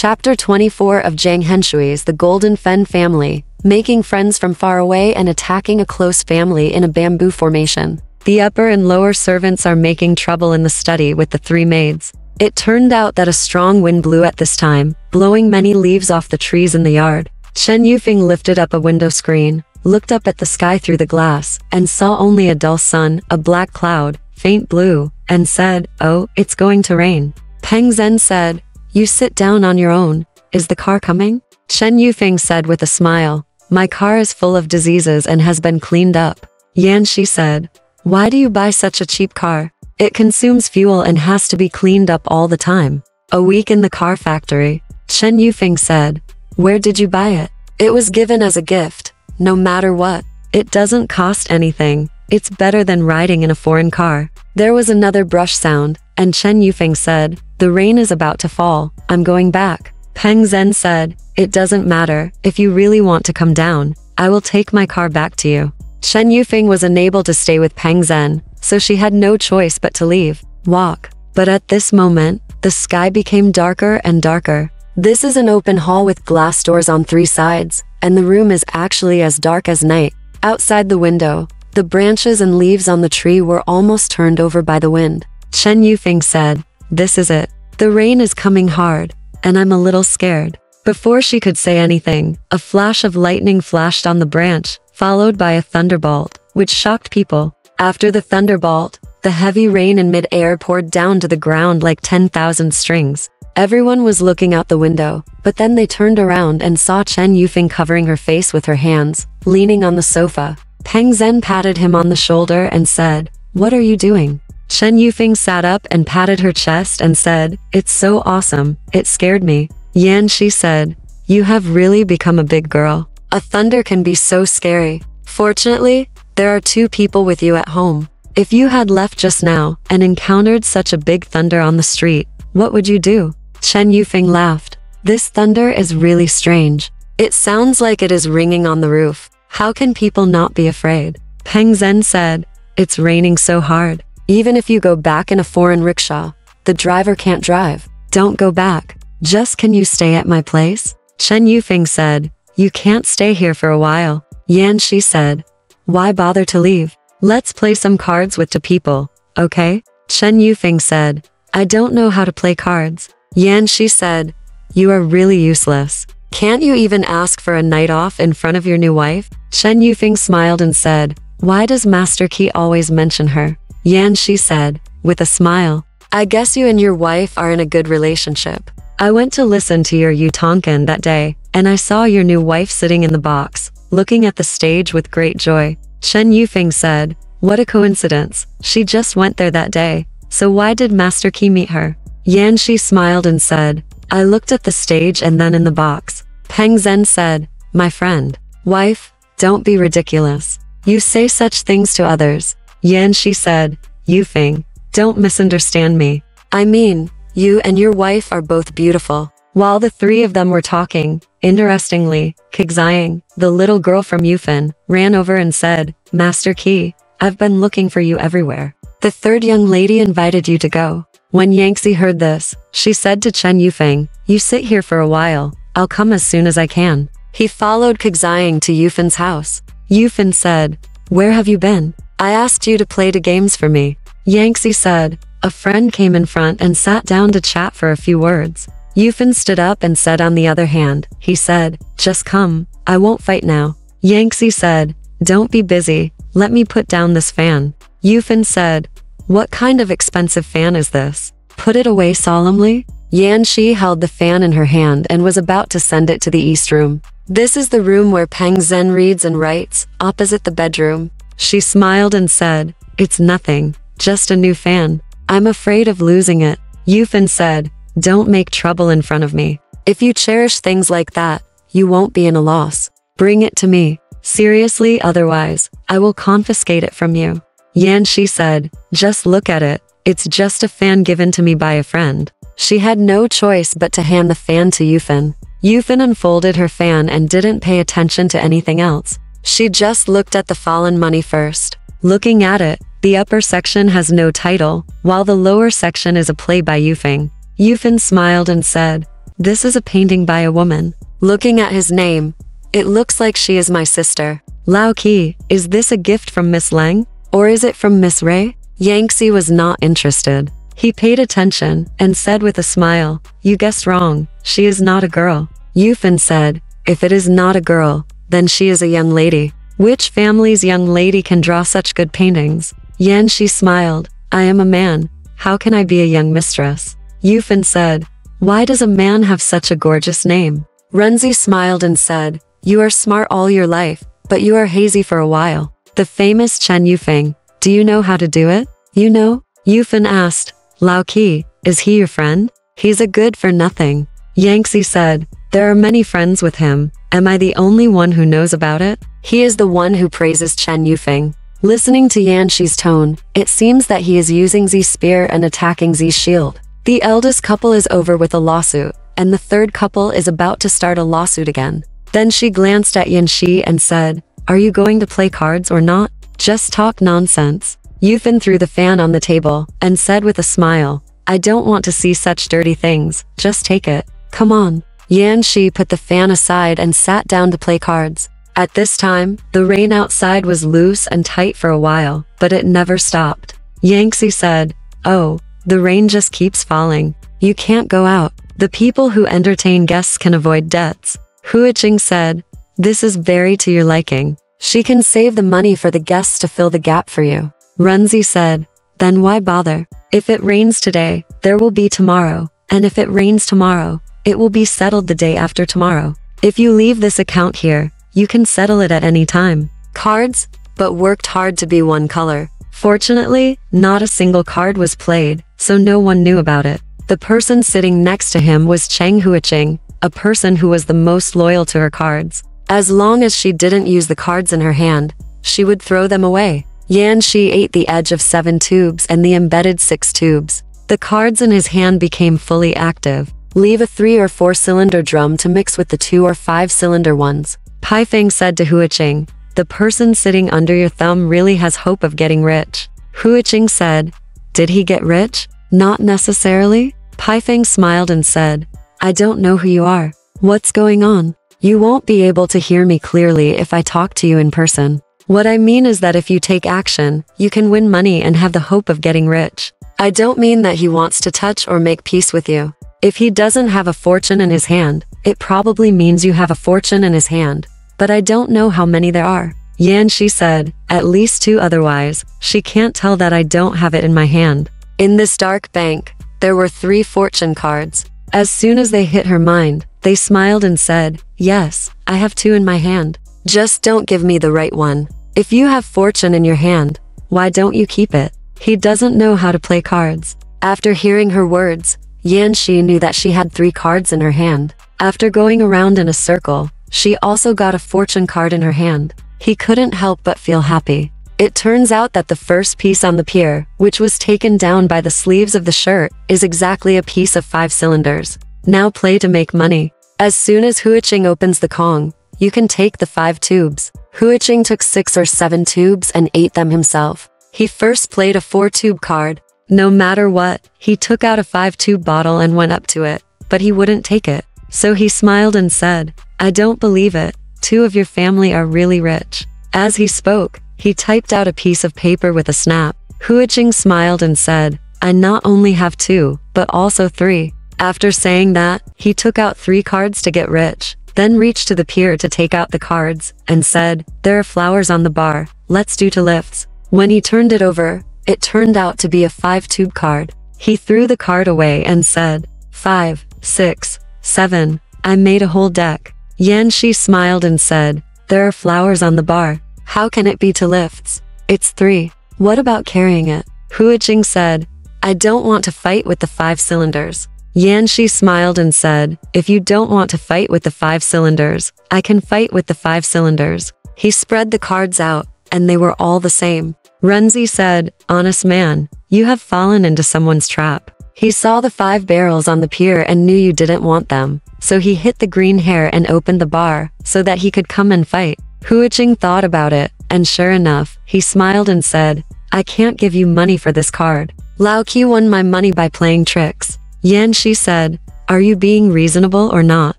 Chapter 24 of Zhang Henshui's The Golden Fen Family, making friends from far away and attacking a close family in a bamboo formation. The upper and lower servants are making trouble in the study with the three maids. It turned out that a strong wind blew at this time, blowing many leaves off the trees in the yard. Chen Yufeng lifted up a window screen, looked up at the sky through the glass, and saw only a dull sun, a black cloud, faint blue, and said, "Oh, it's going to rain." Peng Zhen said, "You sit down on your own. Is the car coming?" Chen Yufeng said with a smile, "My car is full of diseases and has been cleaned up." Yanxi said, "Why do you buy such a cheap car? It consumes fuel and has to be cleaned up all the time." "A week in the car factory." Chen Yufeng said, "Where did you buy it?" "It was given as a gift, no matter what. It doesn't cost anything. It's better than riding in a foreign car." There was another brush sound, and Chen Yufeng said, "The rain is about to fall. I'm going back." Peng Zhen said, "It doesn't matter. If you really want to come down, I will take my car back to you." Chen Yufeng was unable to stay with Peng Zhen, so she had no choice but to leave. Walk. But at this moment, the sky became darker and darker. This is an open hall with glass doors on three sides, and the room is actually as dark as night. Outside the window, the branches and leaves on the tree were almost turned over by the wind. Chen Yufeng said, "This is it. The rain is coming hard, and I'm a little scared." Before she could say anything, a flash of lightning flashed on the branch, followed by a thunderbolt, which shocked people. After the thunderbolt, the heavy rain in mid-air poured down to the ground like 10,000 strings. Everyone was looking out the window, but then they turned around and saw Chen Yufeng covering her face with her hands, leaning on the sofa. Peng Zhen patted him on the shoulder and said, "What are you doing?" Chen Yufeng sat up and patted her chest and said, "It's so awesome, it scared me." Yanxi said, "You have really become a big girl. A thunder can be so scary. Fortunately, there are two people with you at home. If you had left just now and encountered such a big thunder on the street, what would you do?" Chen Yufeng laughed. "This thunder is really strange. It sounds like it is ringing on the roof. How can people not be afraid?" Peng Zhen said, "It's raining so hard. Even if you go back in a foreign rickshaw, the driver can't drive. Don't go back. Just can you stay at my place?" Chen Yufeng said, "You can't stay here for a while." Yanxi said, "Why bother to leave? Let's play some cards with the people, okay?" Chen Yufeng said, "I don't know how to play cards." Yanxi said, "You are really useless. Can't you even ask for a night off in front of your new wife?" Chen Yufeng smiled and said, "Why does Master Qi always mention her?" Yanxi said, with a smile, "I guess you and your wife are in a good relationship. I went to listen to your Tonkin that day, and I saw your new wife sitting in the box, looking at the stage with great joy." Chen Yufeng said, "What a coincidence. She just went there that day. So why did Master Qi meet her?" Yanxi smiled and said, "I looked at the stage and then in the box." Peng Zhen said, "My friend, wife, don't be ridiculous. You say such things to others." Yanxi said, "Yufeng, don't misunderstand me. I mean, you and your wife are both beautiful." While the three of them were talking, interestingly, Qingqiu, the little girl from Yufeng, ran over and said, "Master Qi, I've been looking for you everywhere. The third young lady invited you to go." When Yanxi heard this, she said to Chen Yufeng, "You sit here for a while, I'll come as soon as I can." He followed Qingqiu to Yufen's house. Yufeng said, "Where have you been? I asked you to play the games for me." Yanxi said, "A friend came in front and sat down to chat for a few words." Yufeng stood up and said, "On the other hand," he said, "Just come, I won't fight now." Yanxi said, "Don't be busy, let me put down this fan." Yufeng said, "What kind of expensive fan is this? Put it away solemnly." Yanxi held the fan in her hand and was about to send it to the east room. "This is the room where Peng Zhen reads and writes, opposite the bedroom." She smiled and said, "It's nothing, just a new fan. I'm afraid of losing it." Yufeng said, "Don't make trouble in front of me. If you cherish things like that, you won't be in a loss. Bring it to me. Seriously, otherwise, I will confiscate it from you." Yanxi said, "Just look at it. It's just a fan given to me by a friend." She had no choice but to hand the fan to Yufeng. Yufeng unfolded her fan and didn't pay attention to anything else. She just looked at the fallen money first. Looking at it, the upper section has no title, while the lower section is a play by Yufeng. Yufeng smiled and said, This is a painting by a woman. Looking at his name, it looks like she is my sister. Lao Qi, is this a gift from Miss Leng? Or is it from Miss Ray? Yanxi was not interested. He paid attention and said with a smile, you guessed wrong, she is not a girl. Yufan said, if it is not a girl, then she is a young lady. Which family's young lady can draw such good paintings? Yanxi smiled, I am a man. How can I be a young mistress? Yufan said, why does a man have such a gorgeous name? Renzi smiled and said, you are smart all your life, but you are hazy for a while. The famous Chen Yufeng, do you know how to do it? You know? Yufan asked, Lao Qi, is he your friend? He's a good for nothing. Yanxi said, there are many friends with him. Am I the only one who knows about it? He is the one who praises Chen Yufeng. Listening to Yanxi's tone, it seems that he is using Zi's spear and attacking Zi's shield. The eldest couple is over with a lawsuit, and the third couple is about to start a lawsuit again. Then she glanced at Yanxi and said, are you going to play cards or not? Just talk nonsense. Yufan threw the fan on the table and said with a smile, I don't want to see such dirty things, just take it. Come on. Yanxi put the fan aside and sat down to play cards. At this time, the rain outside was loose and tight for a while, but it never stopped. Yanxi said, oh, the rain just keeps falling. You can't go out. The people who entertain guests can avoid debts. Huiqing said, this is very to your liking. She can save the money for the guests to fill the gap for you. Renzi said, then why bother? If it rains today, there will be tomorrow, and if it rains tomorrow, it will be settled the day after tomorrow. If you leave this account here, you can settle it at any time. Cards, but worked hard to be one color. Fortunately, not a single card was played, so no one knew about it. The person sitting next to him was Cheng Huiqing, a person who was the most loyal to her cards. As long as she didn't use the cards in her hand, she would throw them away. Yanxi ate the edge of 7 tubes and the embedded 6 tubes. The cards in his hand became fully active. Leave a 3 or 4 cylinder drum to mix with the 2 or 5 cylinder ones. Pai Feng said to Huiqing, the person sitting under your thumb really has hope of getting rich. Huiqing said, did he get rich? Not necessarily. Pai Feng smiled and said, I don't know who you are. What's going on? You won't be able to hear me clearly if I talk to you in person. What I mean is that if you take action, you can win money and have the hope of getting rich. I don't mean that he wants to touch or make peace with you. If he doesn't have a fortune in his hand, it probably means you have a fortune in his hand. But I don't know how many there are. Yanxi said, at least 2 otherwise, she can't tell that I don't have it in my hand. In this dark bank, there were 3 fortune cards. As soon as they hit her mind, they smiled and said, yes, I have 2 in my hand. Just don't give me the right one. If you have fortune in your hand, why don't you keep it? He doesn't know how to play cards. After hearing her words, Yanxi knew that she had 3 cards in her hand. After going around in a circle, she also got a fortune card in her hand. He couldn't help but feel happy. It turns out that the first piece on the pier, which was taken down by the sleeves of the shirt, is exactly a piece of 5 cylinders. Now play to make money. As soon as Huiqing opens the Kong, you can take the 5 tubes. Huiqing took 6 or 7 tubes and ate them himself. He first played a 4-tube card. No matter what, he took out a 5-tube bottle and went up to it, but he wouldn't take it. So he smiled and said, I don't believe it. 2 of your family are really rich. As he spoke, he typed out a piece of paper with a snap. Huiqing smiled and said, I not only have 2, but also 3. After saying that, he took out 3 cards to get rich, then reached to the pier to take out the cards, and said, there are flowers on the bar, let's do 2 lifts. When he turned it over, it turned out to be a 5-tube card. He threw the card away and said, 5, 6, 7, I made a whole deck. Yanxi smiled and said, there are flowers on the bar. How can it be 2 lifts? It's 3. What about carrying it? Huiqing said, I don't want to fight with the 5 cylinders. Yanxi smiled and said, if you don't want to fight with the 5 cylinders, I can fight with the 5 cylinders. He spread the cards out, and they were all the same. Renzi said, honest man, you have fallen into someone's trap. He saw the 5 barrels on the pier and knew you didn't want them, so he hit the green hair and opened the bar, so that he could come and fight. Huiqing thought about it, and sure enough, he smiled and said, I can't give you money for this card. Lao Qi won my money by playing tricks. Yanxi said, Are you being reasonable or not?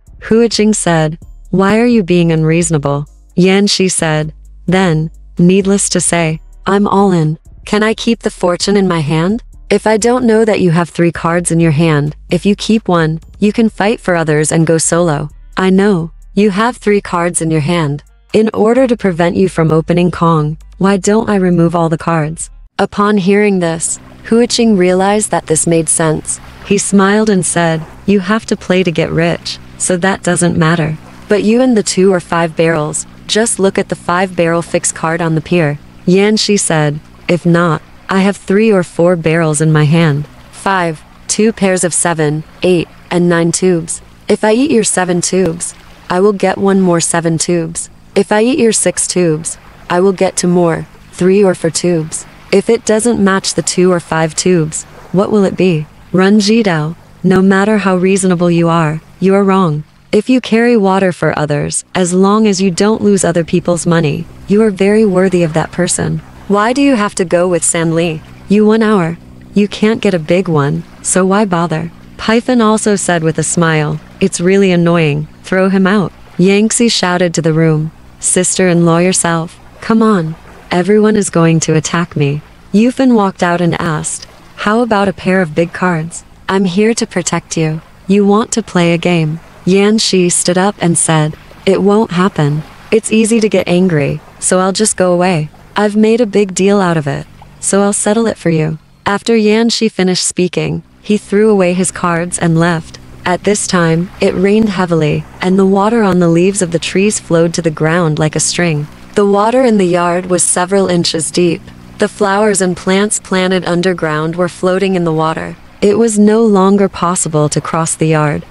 Huiqing said, why are you being unreasonable? Yanxi said, then, needless to say, I'm all in. Can I keep the fortune in my hand? If I don't know that you have 3 cards in your hand, if you keep one, you can fight for others and go solo. I know. You have 3 cards in your hand. In order to prevent you from opening Kong, why don't I remove all the cards? Upon hearing this, Huiqing realized that this made sense. He smiled and said, you have to play to get rich, so that doesn't matter. But you and the 2 or 5 barrels, just look at the 5-barrel fixed card on the pier. Yanxi said, if not, I have 3 or 4 barrels in my hand. 5, 2 pairs of 7, 8, and 9 tubes. If I eat your 7 tubes, I will get 1 more 7 tubes. If I eat your 6 tubes, I will get 2 more, 3 or 4 tubes. If it doesn't match the 2 or 5 tubes, what will it be? Run Jidao. No matter how reasonable you are wrong. If you carry water for others, as long as you don't lose other people's money, you are very worthy of that person. Why do you have to go with Sanli? You 1 hour. You can't get a big one, so why bother? Python also said with a smile, it's really annoying, throw him out. Yanxi shouted to the room, sister-in-law yourself, come on. Everyone is going to attack me. Yufan walked out and asked, how about a pair of big cards? I'm here to protect you. You want to play a game. Yanxi stood up and said, it won't happen. It's easy to get angry, so I'll just go away. I've made a big deal out of it, so I'll settle it for you. After Yanxi finished speaking, he threw away his cards and left. At this time, it rained heavily, and the water on the leaves of the trees flowed to the ground like a string. The water in the yard was several inches deep. The flowers and plants planted underground were floating in the water. It was no longer possible to cross the yard.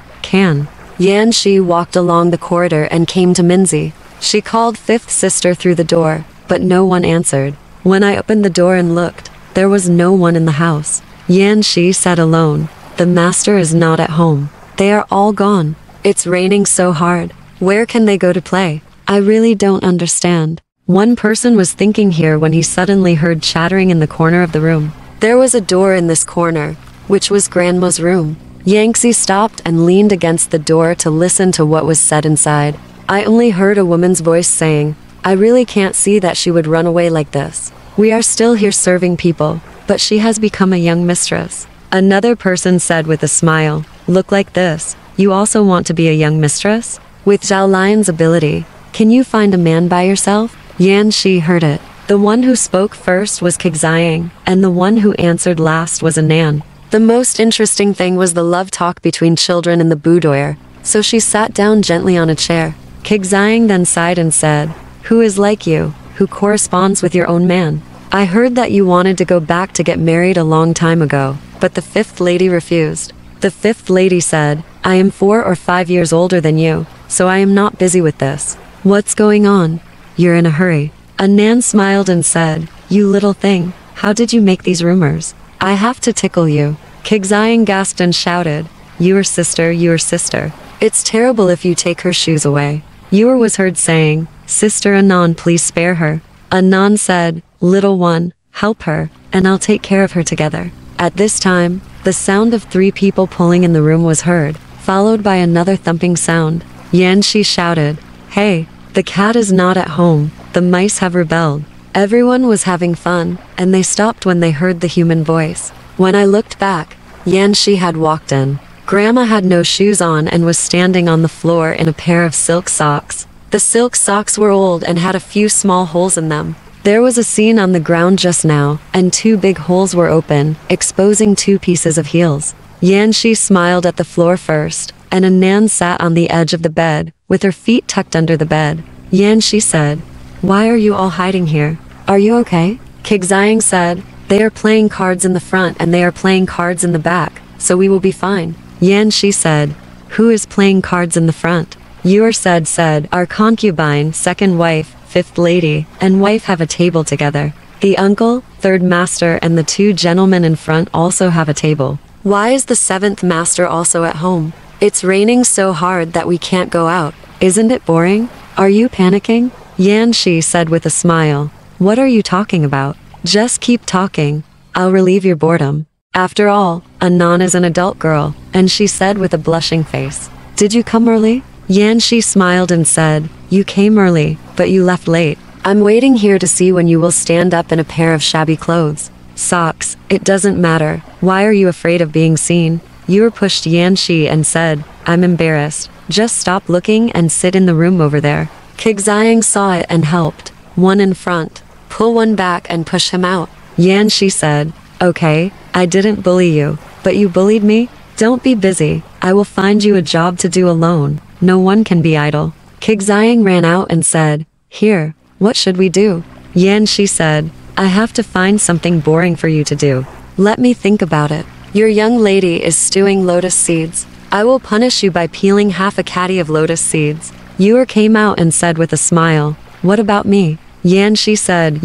Yanxi walked along the corridor and came to Minzi. She called 5th sister through the door, but no one answered. When I opened the door and looked, there was no one in the house. Yanxi sat alone. The master is not at home. They are all gone. It's raining so hard. Where can they go to play? I really don't understand. One person was thinking here when he suddenly heard chattering in the corner of the room. There was a door in this corner, which was Grandma's room. Yanxi stopped and leaned against the door to listen to what was said inside. I only heard a woman's voice saying, I really can't see that she would run away like this. We are still here serving people, but she has become a young mistress. Another person said with a smile, look like this. You also want to be a young mistress? With Zhao Lian's ability, can you find a man by yourself? Yanxi heard it. The one who spoke first was Qingqiu, and the one who answered last was Anan. The most interesting thing was the love talk between children in the boudoir, so she sat down gently on a chair. Qingqiu then sighed and said, who is like you, who corresponds with your own man? I heard that you wanted to go back to get married a long time ago, but the 5th lady refused. The 5th lady said, I am 4 or 5 years older than you, so I am not busy with this. What's going on? You're in a hurry. Anan smiled and said, you little thing, how did you make these rumors? I have to tickle you. Qingqiu gasped and shouted, your sister. It's terrible if you take her shoes away. Yor was heard saying, Sister Anan, please spare her. Anan said, little one, help her, and I'll take care of her together. At this time, the sound of 3 people pulling in the room was heard, followed by another thumping sound. Yanxi shouted, hey, the cat is not at home, the mice have rebelled. Everyone was having fun, and they stopped when they heard the human voice. When I looked back, Yanxi had walked in. Grandma had no shoes on and was standing on the floor in a pair of silk socks. The silk socks were old and had a few small holes in them. There was a scene on the ground just now, and 2 big holes were open, exposing 2 pieces of heels. Yanxi smiled at the floor first, and Anan sat on the edge of the bed, with her feet tucked under the bed. Yanxi said, why are you all hiding here? Are you okay? Qingqiu said, they are playing cards in the front and they are playing cards in the back, so we will be fine. Yanxi said, who is playing cards in the front? Yor said, our concubine, 2nd wife, 5th lady, and wife have a table together. The uncle, 3rd master, and the 2 gentlemen in front also have a table. Why is the 7th master also at home? It's raining so hard that we can't go out. Isn't it boring? Are you panicking? Yanxi said with a smile, what are you talking about? Just keep talking. I'll relieve your boredom. After all, Anan is an adult girl, and she said with a blushing face. Did you come early? Yanxi smiled and said, you came early, but you left late. I'm waiting here to see when you will stand up in a pair of shabby clothes. Socks, it doesn't matter. Why are you afraid of being seen? Yuer pushed Yanxi and said, I'm embarrassed. Just stop looking and sit in the room over there. Qingqiu saw it and helped. One in front. Pull one back and push him out. Yanxi said, okay, I didn't bully you, but you bullied me? Don't be busy. I will find you a job to do alone. No one can be idle. Qingqiu ran out and said, here, what should we do? Yanxi said, I have to find something boring for you to do. Let me think about it. Your young lady is stewing lotus seeds. I will punish you by peeling half a caddy of lotus seeds. Yuer came out and said with a smile, what about me? Yanxi said,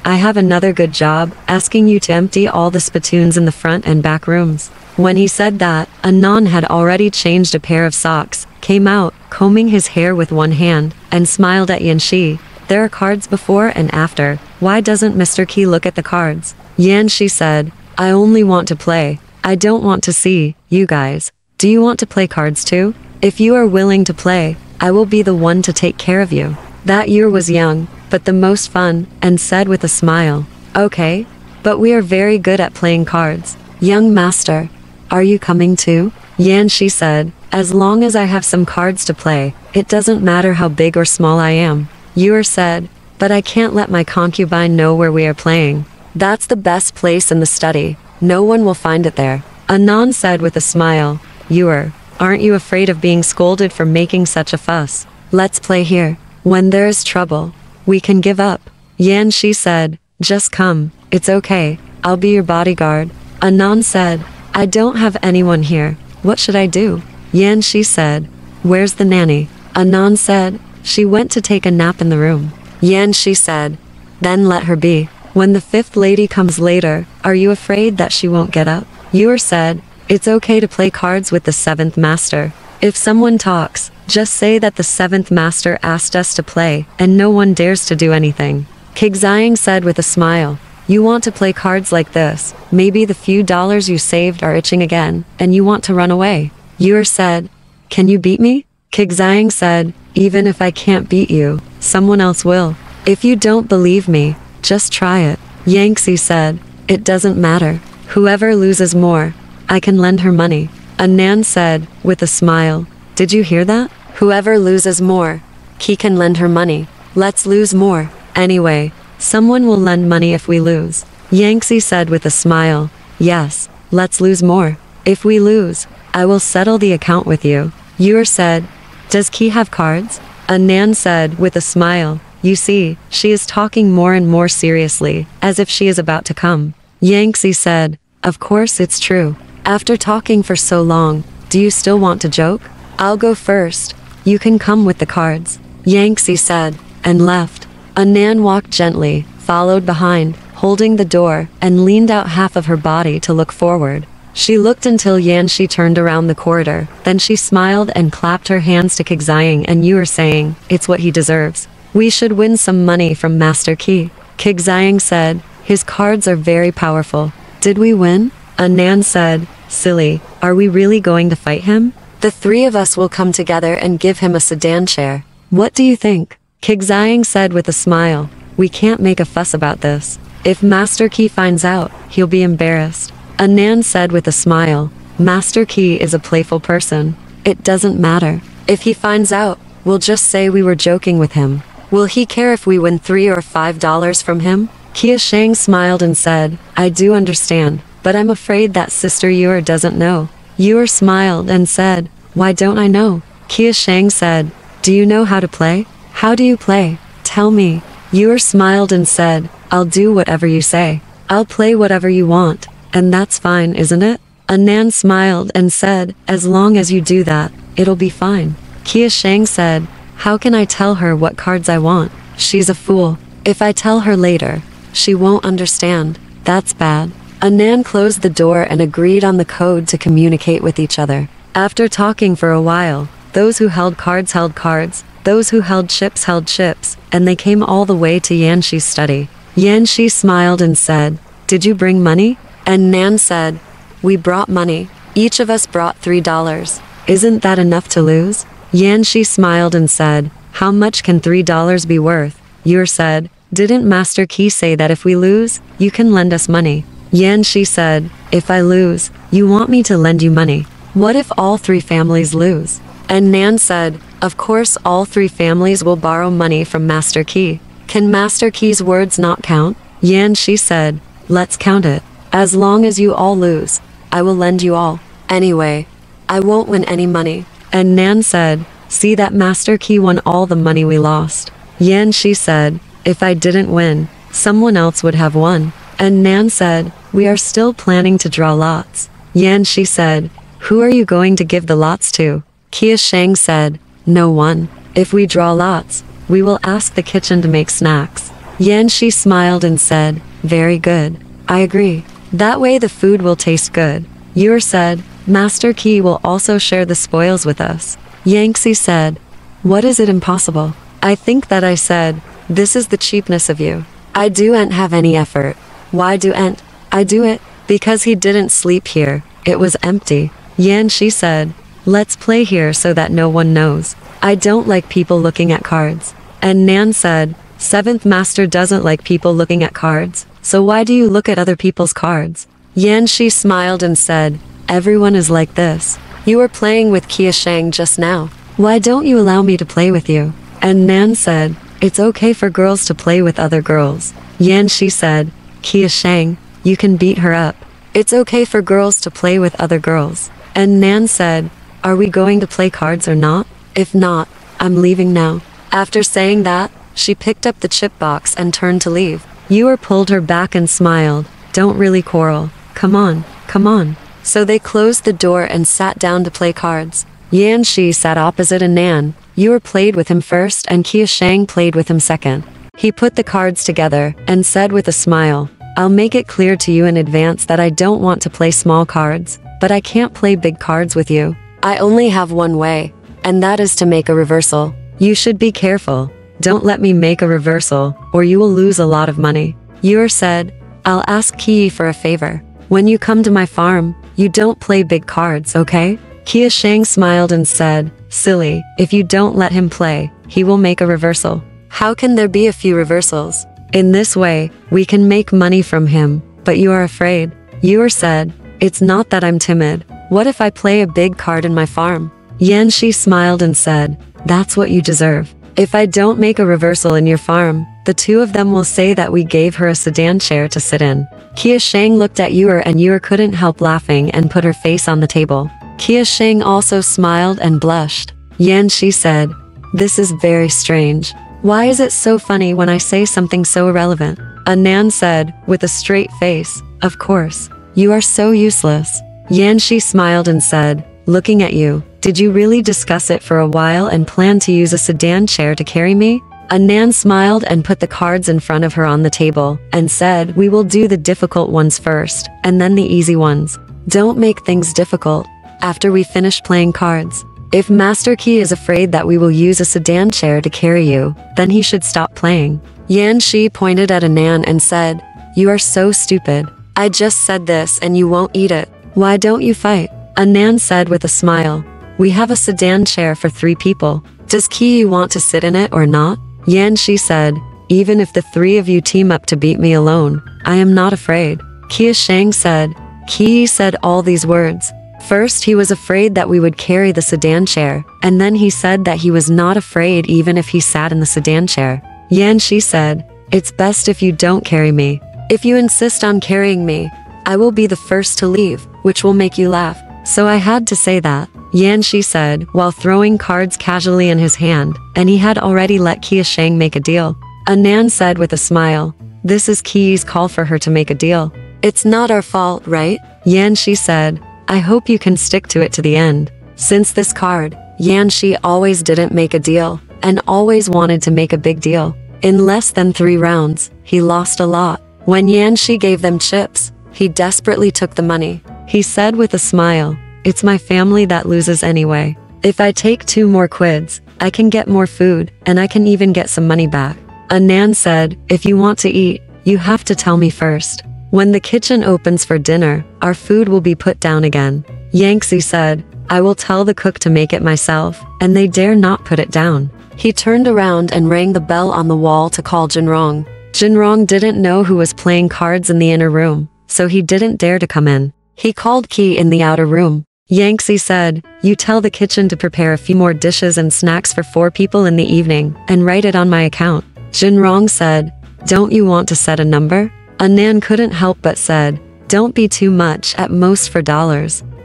I have another good job, asking you to empty all the spittoons in the front and back rooms. When he said that, Anan had already changed a pair of socks, came out, combing his hair with one hand, and smiled at Yanxi. There are cards before and after. Why doesn't Mr. Qi look at the cards? Yanxi said, I only want to play. I don't want to see, you guys. Do you want to play cards too? If you are willing to play, I will be the one to take care of you. That year was young, but the most fun, and said with a smile, okay, but we are very good at playing cards. Young master, are you coming too? Yanxi said, as long as I have some cards to play, it doesn't matter how big or small I am. Yuer said, but I can't let my concubine know where we are playing. That's the best place in the study. No one will find it there. Anan said with a smile, Yuer, aren't you afraid of being scolded for making such a fuss? Let's play here. When there is trouble, we can give up. Yanxi said, just come, it's okay, I'll be your bodyguard. Anan said, I don't have anyone here, what should I do? Yanxi said, where's the nanny? Anan said, she went to take a nap in the room. Yanxi said, then let her be. When the fifth lady comes later, are you afraid that she won't get up? Yuer said, it's okay to play cards with the seventh master. If someone talks, just say that the seventh master asked us to play, and no one dares to do anything. Qingqiu said with a smile, you want to play cards like this, maybe the few dollars you saved are itching again, and you want to run away. Yuer said, can you beat me? Qingqiu said, even if I can't beat you, someone else will. If you don't believe me, just try it. Yanxi said, it doesn't matter. Whoever loses more, I can lend her money. Anan said, with a smile, did you hear that? Whoever loses more, Qi can lend her money. Let's lose more. Anyway, someone will lend money if we lose. Yanxi said with a smile, yes, let's lose more. If we lose, I will settle the account with you. Yuer said, does Qi have cards? Anan said with a smile, you see, she is talking more and more seriously, as if she is about to come. Yanxi said, of course it's true. After talking for so long, do you still want to joke? I'll go first. You can come with the cards. Yanxi said, and left. Anan walked gently, followed behind, holding the door, and leaned out half of her body to look forward. She looked until Yanxi turned around the corridor, then she smiled and clapped her hands to Qingqiu and Yuer saying, it's what he deserves. We should win some money from Master Qi. Qingqiu said, his cards are very powerful. Did we win? Anan said, silly, are we really going to fight him? The three of us will come together and give him a sedan chair. What do you think? Qingqiu said with a smile, we can't make a fuss about this. If Master Qi finds out, he'll be embarrassed. Anan said with a smile, Master Qi is a playful person. It doesn't matter. If he finds out, we'll just say we were joking with him. Will he care if we win $3 or $5 from him? Qingqiu smiled and said, I do understand, but I'm afraid that Sister Yuer doesn't know. Yuer smiled and said, why don't I know? Qingqiu said, do you know how to play? How do you play? Tell me. Yuer smiled and said, I'll do whatever you say. I'll play whatever you want, and that's fine, isn't it? Anan smiled and said, as long as you do that, it'll be fine. Qingqiu said, how can I tell her what cards I want? She's a fool. If I tell her later, she won't understand. That's bad. Anan closed the door and agreed on the code to communicate with each other. After talking for a while, those who held cards, those who held chips, and they came all the way to Yanxi's study. Yanxi smiled and said, did you bring money? And Nan said, "We brought money. Each of us brought $3. Isn't that enough to lose?" Yanxi smiled and said, "How much can $3 be worth?" Yu said, "Didn't Master Qi say that if we lose, you can lend us money?" Yanxi said, "If I lose, you want me to lend you money? What if all 3 families lose?" And Nan said, "Of course all 3 families will borrow money from Master Qi. Can Master Qi's words not count?" Yanxi said, "Let's count it. As long as you all lose, I will lend you all. Anyway, I won't win any money." And Nan said, "See that Master Qi won all the money we lost." Yanxi said, "If I didn't win, someone else would have won." And Nan said, "We are still planning to draw lots." Yanxi said, "Who are you going to give the lots to?" Qingqiu said, "No one. If we draw lots, we will ask the kitchen to make snacks." Yanxi smiled and said, "Very good. I agree. That way the food will taste good." Yu said, "Master Qi will also share the spoils with us." Yanxi said, "What is it impossible? I think that I said, this is the cheapness of you. I don't have any effort. Why don't I do it? Because he didn't sleep here. It was empty." Yanxi said, "Let's play here so that no one knows. I don't like people looking at cards." And Nan said, "Seventh Master doesn't like people looking at cards, so why do you look at other people's cards?" Yanxi smiled and said, "Everyone is like this. You were playing with Qingqiu just now. Why don't you allow me to play with you?" And Nan said, "It's okay for girls to play with other girls." Yanxi said, "Qingqiu, you can beat her up. It's okay for girls to play with other girls." And Nan said, "Are we going to play cards or not? If not, I'm leaving now." After saying that, she picked up the chip box and turned to leave. Yu pulled her back and smiled, "Don't really quarrel. Come on, come on." So they closed the door and sat down to play cards. Yanxi sat opposite a Nan. Yu played with him first and Qingqiu played with him second. He put the cards together and said with a smile, "I'll make it clear to you in advance that I don't want to play small cards, but I can't play big cards with you. I only have one way, and that is to make a reversal. You should be careful. Don't let me make a reversal, or you will lose a lot of money." Yu said, "I'll ask Qi for a favor. When you come to my farm, you don't play big cards, okay?" Qingqiu smiled and said, "Silly, if you don't let him play, he will make a reversal. How can there be a few reversals? In this way, we can make money from him, but you are afraid." Yu said, "It's not that I'm timid. What if I play a big card in my farm?" Yanxi smiled and said, "That's what you deserve. If I don't make a reversal in your farm, the 2 of them will say that we gave her a sedan chair to sit in." Qingqiu looked at Yu and Yu couldn't help laughing and put her face on the table. Qingqiu also smiled and blushed. Yanxi said, "This is very strange. Why is it so funny when I say something so irrelevant?" Nan said, with a straight face, "Of course. You are so useless." Yanxi smiled and said, "Looking at you, did you really discuss it for a while and plan to use a sedan chair to carry me?" Nan smiled and put the cards in front of her on the table and said, "We will do the difficult ones first, and then the easy ones. Don't make things difficult. After we finish playing cards, if Master Qi is afraid that we will use a sedan chair to carry you, then he should stop playing." Yanxi pointed at Nan and said, "You are so stupid. I just said this and you won't eat it. Why don't you fight?" Nan said with a smile, "We have a sedan chair for 3 people. Does Qi want to sit in it or not?" Yanxi said, "Even if the 3 of you team up to beat me alone, I am not afraid." Qingqiu said, "Qi said all these words. First he was afraid that we would carry the sedan chair, and then he said that he was not afraid even if he sat in the sedan chair." Yanxi said, "It's best if you don't carry me. If you insist on carrying me, I will be the first to leave, which will make you laugh. So I had to say that." Yanxi said, while throwing cards casually in his hand, and he had already let Qingqiu make a deal. Nan said with a smile, "This is Qi's call for her to make a deal. It's not our fault, right?" Yanxi said, "I hope you can stick to it to the end." Since this card, Yanxi always didn't make a deal, and always wanted to make a big deal. In less than 3 rounds, he lost a lot. When Yanxi gave them chips, he desperately took the money. He said with a smile, "It's my family that loses anyway. If I take 2 more quids, I can get more food, and I can even get some money back." Nan said, "If you want to eat, you have to tell me first." When the kitchen opens for dinner, our food will be put down again. Yanxi said, I will tell the cook to make it myself, and they dare not put it down. He turned around and rang the bell on the wall to call Jinrong. Jinrong didn't know who was playing cards in the inner room, so he didn't dare to come in. He called Qi in the outer room. Yanxi said, you tell the kitchen to prepare a few more dishes and snacks for 4 people in the evening, and write it on my account. Jinrong said, don't you want to set a number? Anan couldn't help but said, don't be too much, at most $4.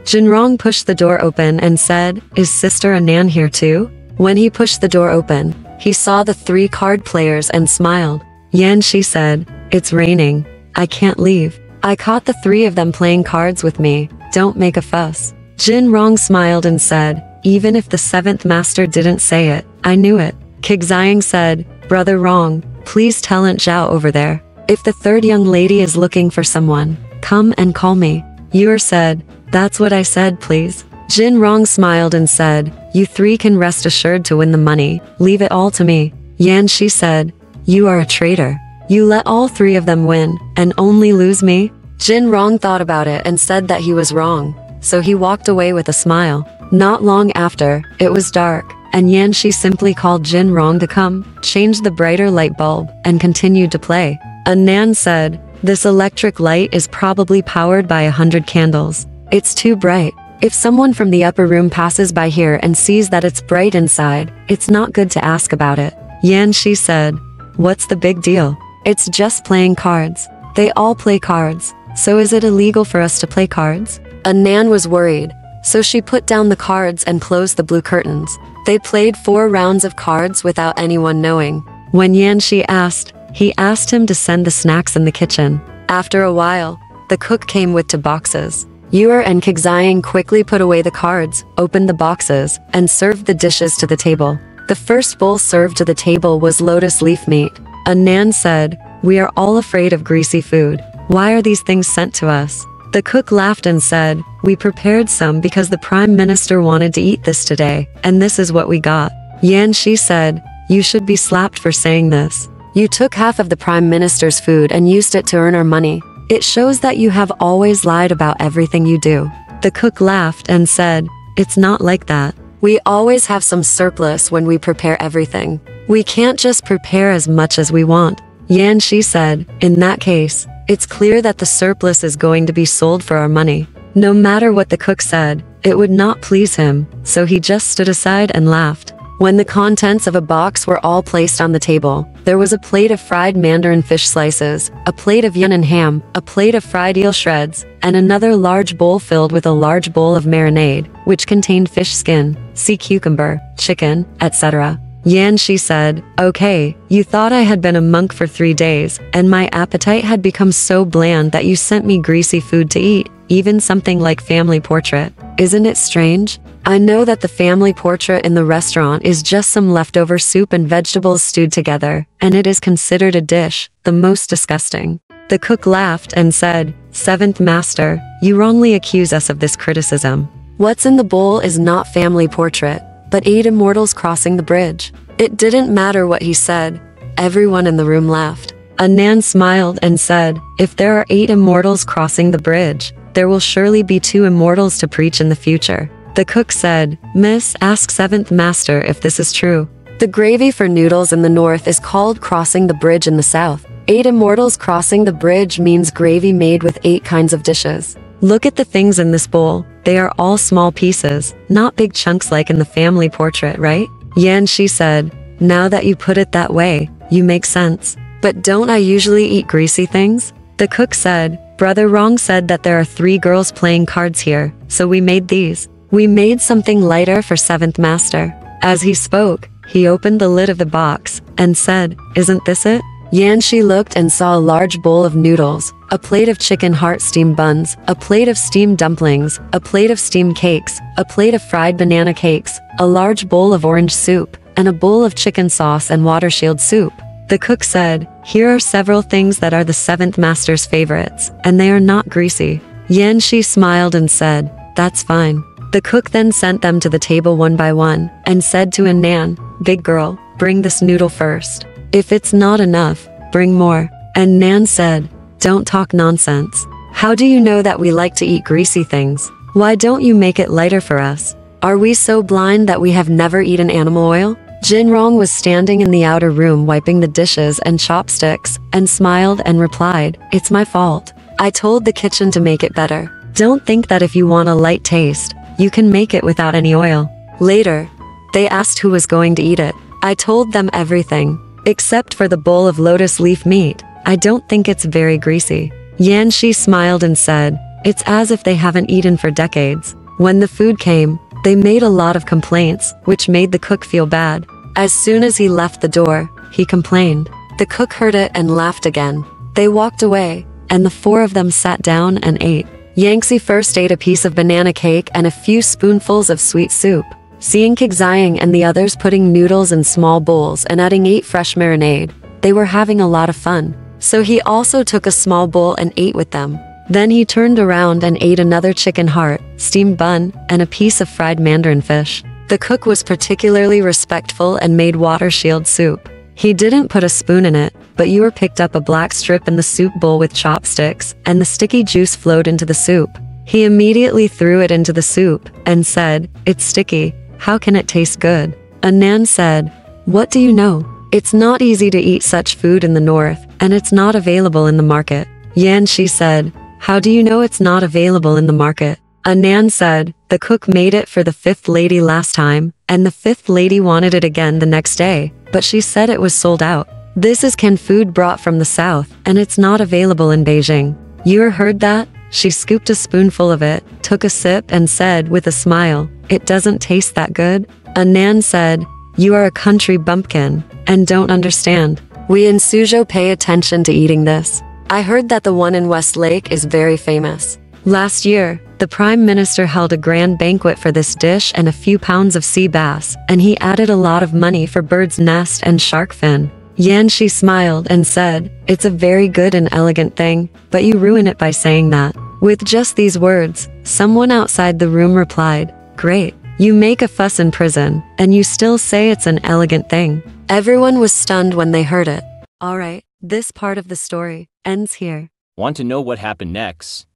Jinrong pushed the door open and said, is Sister Anan here too? When he pushed the door open, he saw the 3 card players and smiled. Yanxi said, it's raining. I can't leave. I caught the 3 of them playing cards with me. Don't make a fuss. Jinrong smiled and said, even if the 7th master didn't say it, I knew it. Qingqiu said, brother Rong, please tell Aunt Zhao over there. If the 3rd young lady is looking for someone, come and call me. Yuer said, that's what I said, please. Jinrong smiled and said, you 3 can rest assured to win the money. Leave it all to me. Yanxi said, you are a traitor. You let all 3 of them win, and only lose me? Jinrong thought about it and said that he was wrong, so he walked away with a smile. Not long after, it was dark, and Yanxi simply called Jinrong to come, changed the brighter light bulb, and continued to play. Anan said, this electric light is probably powered by 100 candles. It's too bright. If someone from the upper room passes by here and sees that it's bright inside, it's not good to ask about it. Yanxi said, what's the big deal? It's just playing cards. They all play cards. So is it illegal for us to play cards? Anan was worried, so she put down the cards and closed the blue curtains. They played 4 rounds of cards without anyone knowing. When Yanxi asked, he asked him to send the snacks in the kitchen. After a while, the cook came with 2 boxes. Yuer and Qingqiu quickly put away the cards, opened the boxes, and served the dishes to the table. The first bowl served to the table was lotus leaf meat. Anan said, we are all afraid of greasy food. Why are these things sent to us? The cook laughed and said, we prepared some because the Prime Minister wanted to eat this today, and this is what we got. Yanxi said, you should be slapped for saying this. You took half of the Prime Minister's food and used it to earn our money. It shows that you have always lied about everything you do. The cook laughed and said, it's not like that. We always have some surplus when we prepare everything. We can't just prepare as much as we want. Yanxi said, in that case, it's clear that the surplus is going to be sold for our money. No matter what the cook said, it would not please him, so he just stood aside and laughed. When the contents of a box were all placed on the table, there was a plate of fried mandarin fish slices, a plate of Yunnan ham, a plate of fried eel shreds, and another large bowl filled with a large bowl of marinade, which contained fish skin, sea cucumber, chicken, etc. Yanxi said, okay, you thought I had been a monk for 3 days, and my appetite had become so bland that you sent me greasy food to eat, even something like family portrait. Isn't it strange? I know that the family portrait in the restaurant is just some leftover soup and vegetables stewed together, and it is considered a dish, the most disgusting. The cook laughed and said, 7th Master, you wrongly accuse us of this criticism. What's in the bowl is not family portrait, but 8 immortals crossing the bridge. It didn't matter what he said. Everyone in the room laughed. Anan smiled and said, if there are 8 immortals crossing the bridge, there will surely be 2 immortals to preach in the future. The cook said, Miss, ask 7th Master if this is true. The gravy for noodles in the north is called crossing the bridge in the south. 8 immortals crossing the bridge means gravy made with 8 kinds of dishes. Look at the things in this bowl. They are all small pieces, not big chunks like in the family portrait, right? Yanxi said, now that you put it that way, you make sense. But don't I usually eat greasy things? The cook said, Brother Rong said that there are 3 girls playing cards here, so we made these. We made something lighter for 7th Master. As he spoke, he opened the lid of the box and said, isn't this it? Yanxi looked and saw a large bowl of noodles, a plate of chicken heart steamed buns, a plate of steamed dumplings, a plate of steamed cakes, a plate of fried banana cakes, a large bowl of orange soup, and a bowl of chicken sauce and water shield soup. The cook said, here are several things that are the 7th Master's favorites, and they are not greasy. Yanxi smiled and said, that's fine. The cook then sent them to the table one by one, and said to Anan, big girl, bring this noodle first. If it's not enough, bring more. And Nan said, Don't talk nonsense. How do you know that we like to eat greasy things? Why don't you make it lighter for us? Are we so blind that we have never eaten animal oil? Jin Rong was standing in the outer room wiping the dishes and chopsticks, and smiled and replied, "It's my fault. I told the kitchen to make it better. Don't think that if you want a light taste, you can make it without any oil." Later, they asked who was going to eat it. I told them everything, except for the bowl of lotus leaf meat. I don't think it's very greasy. Yanxi smiled and said, "It's as if they haven't eaten for decades." When the food came, they made a lot of complaints, which made the cook feel bad. As soon as he left the door, he complained. The cook heard it and laughed again. They walked away, and the four of them sat down and ate. Yanxi first ate a piece of banana cake and a few spoonfuls of sweet soup. Seeing Qingqiu and the others putting noodles in small bowls and adding 8 fresh marinade, they were having a lot of fun. So he also took a small bowl and ate with them. Then he turned around and ate another chicken heart, steamed bun, and a piece of fried mandarin fish. The cook was particularly respectful and made water shield soup. He didn't put a spoon in it, but Ewer picked up a black strip in the soup bowl with chopsticks, and the sticky juice flowed into the soup. He immediately threw it into the soup, and said, "It's sticky. How can it taste good?" Anan said, "What do you know? It's not easy to eat such food in the north, and it's not available in the market." Yanxi said, "How do you know it's not available in the market?" Anan said, "The cook made it for the 5th lady last time, and the 5th lady wanted it again the next day, but she said it was sold out. This is canned food brought from the south, and it's not available in Beijing." Ewer heard that. She scooped a spoonful of it, took a sip and said with a smile, "It doesn't taste that good." Anan said, "You are a country bumpkin, and don't understand. We in Suzhou pay attention to eating this. I heard that the one in West Lake is very famous. Last year, the Prime Minister held a grand banquet for this dish and a few pounds of sea bass, and he added a lot of money for bird's nest and shark fin." Yanxi smiled and said, "It's a very good and elegant thing, but you ruin it by saying that." With just these words, someone outside the room replied, "Great. You make a fuss in prison, and you still say it's an elegant thing." Everyone was stunned when they heard it. Alright, this part of the story ends here. Want to know what happened next?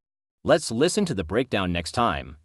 Let's listen to the breakdown next time.